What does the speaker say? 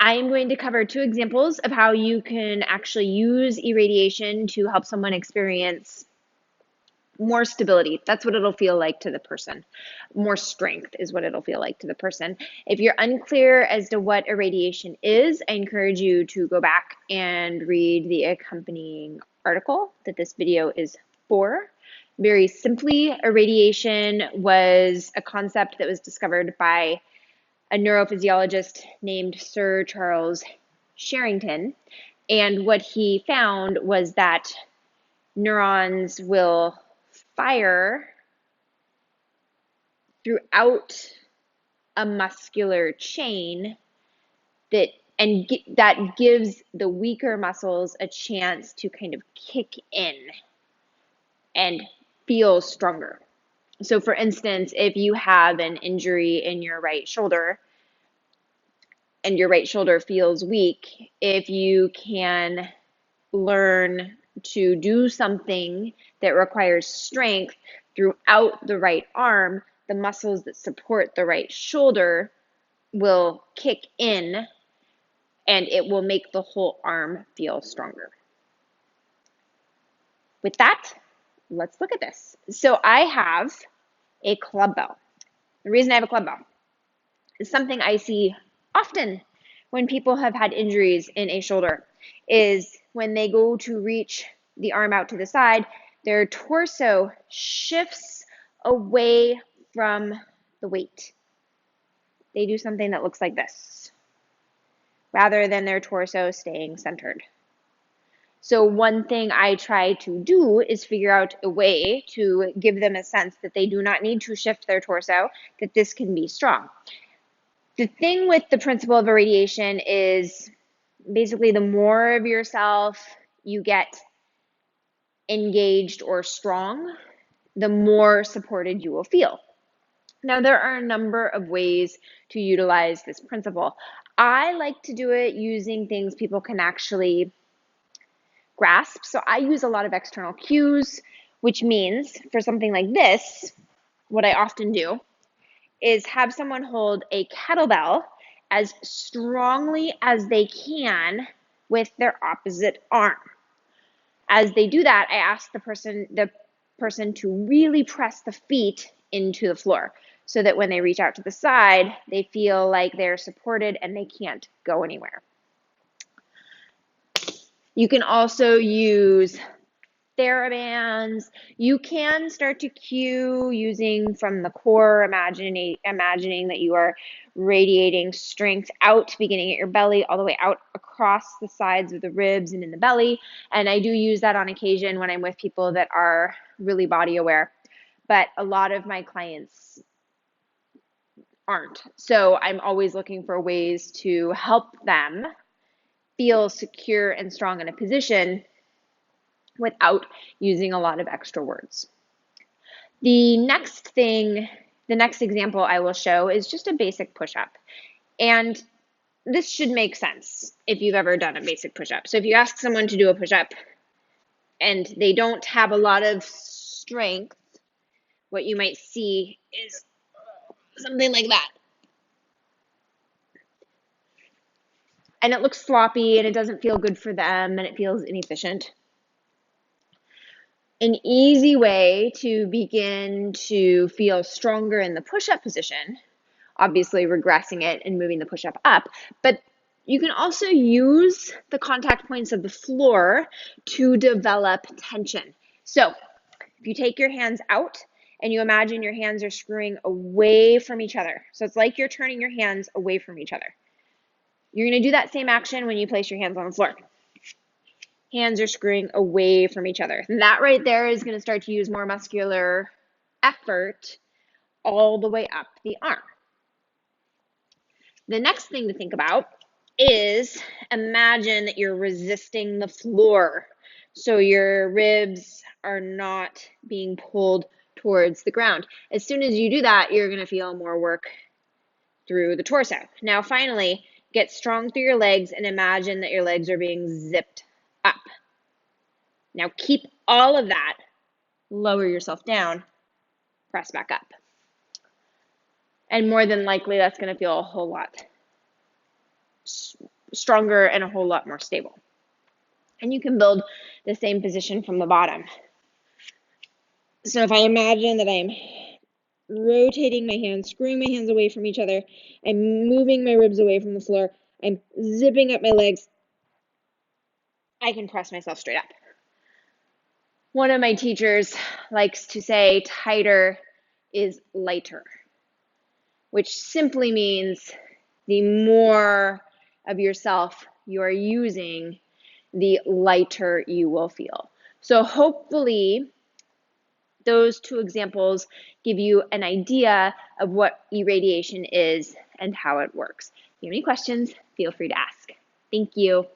I am going to cover two examples of how you can actually use irradiation to help someone experience more stability. That's what it'll feel like to the person. More strength is what it'll feel like to the person. If you're unclear as to what irradiation is, I encourage you to go back and read the accompanying article that this video is for. Very simply, irradiation was a concept that was discovered by a neurophysiologist named Sir Charles Sherrington. And what he found was that neurons will fire throughout a muscular chain that gives the weaker muscles a chance to kind of kick in and feel stronger. So for instance, if you have an injury in your right shoulder and your right shoulder feels weak, if you can learn to do something that requires strength throughout the right arm, the muscles that support the right shoulder will kick in and it will make the whole arm feel stronger. With that, let's look at this. So I have a club bell. The reason I have a club bell is something I see often when people have had injuries in a shoulder is when they go to reach the arm out to the side, their torso shifts away from the weight. They do something that looks like this, rather than their torso staying centered. So one thing I try to do is figure out a way to give them a sense that they do not need to shift their torso, that this can be strong. The thing with the principle of irradiation is basically the more of yourself you get engaged or strong, the more supported you will feel. Now, there are a number of ways to utilize this principle. I like to do it using things people can actually grasp. So I use a lot of external cues, which means for something like this, what I often do is have someone hold a kettlebell as strongly as they can with their opposite arm. As they do that, I ask the person to really press the feet into the floor so that when they reach out to the side, they feel like they're supported and they can't go anywhere. You can also use therabands. You can start to cue using from the core, imagining that you are radiating strength out, beginning at your belly, all the way out across the sides of the ribs and in the belly. And I do use that on occasion when I'm with people that are really body aware. But a lot of my clients aren't. So I'm always looking for ways to help them feel secure and strong in a position without using a lot of extra words. The next example I will show is just a basic push-up. And this should make sense if you've ever done a basic push-up. So if you ask someone to do a push-up and they don't have a lot of strength, what you might see is something like that. And it looks sloppy and it doesn't feel good for them and it feels inefficient. An easy way to begin to feel stronger in the push-up position, obviously regressing it and moving the push-up up, but you can also use the contact points of the floor to develop tension. So if you take your hands out and you imagine your hands are screwing away from each other. So it's like you're turning your hands away from each other. You're going to do that same action when you place your hands on the floor. Hands are screwing away from each other. And that right there is going to start to use more muscular effort all the way up the arm. The next thing to think about is imagine that you're resisting the floor. So your ribs are not being pulled towards the ground. As soon as you do that, you're going to feel more work through the torso. Now, finally, get strong through your legs and imagine that your legs are being zipped up. Now keep all of that, lower yourself down, press back up. And more than likely, that's going to feel a whole lot stronger and a whole lot more stable. And you can build the same position from the bottom. So if I imagine that I'm rotating my hands, screwing my hands away from each other, I'm moving my ribs away from the floor, I'm zipping up my legs, I can press myself straight up. One of my teachers likes to say tighter is lighter, which simply means the more of yourself you are using, the lighter you will feel. So hopefully those two examples give you an idea of what irradiation is and how it works. If you have any questions, feel free to ask. Thank you.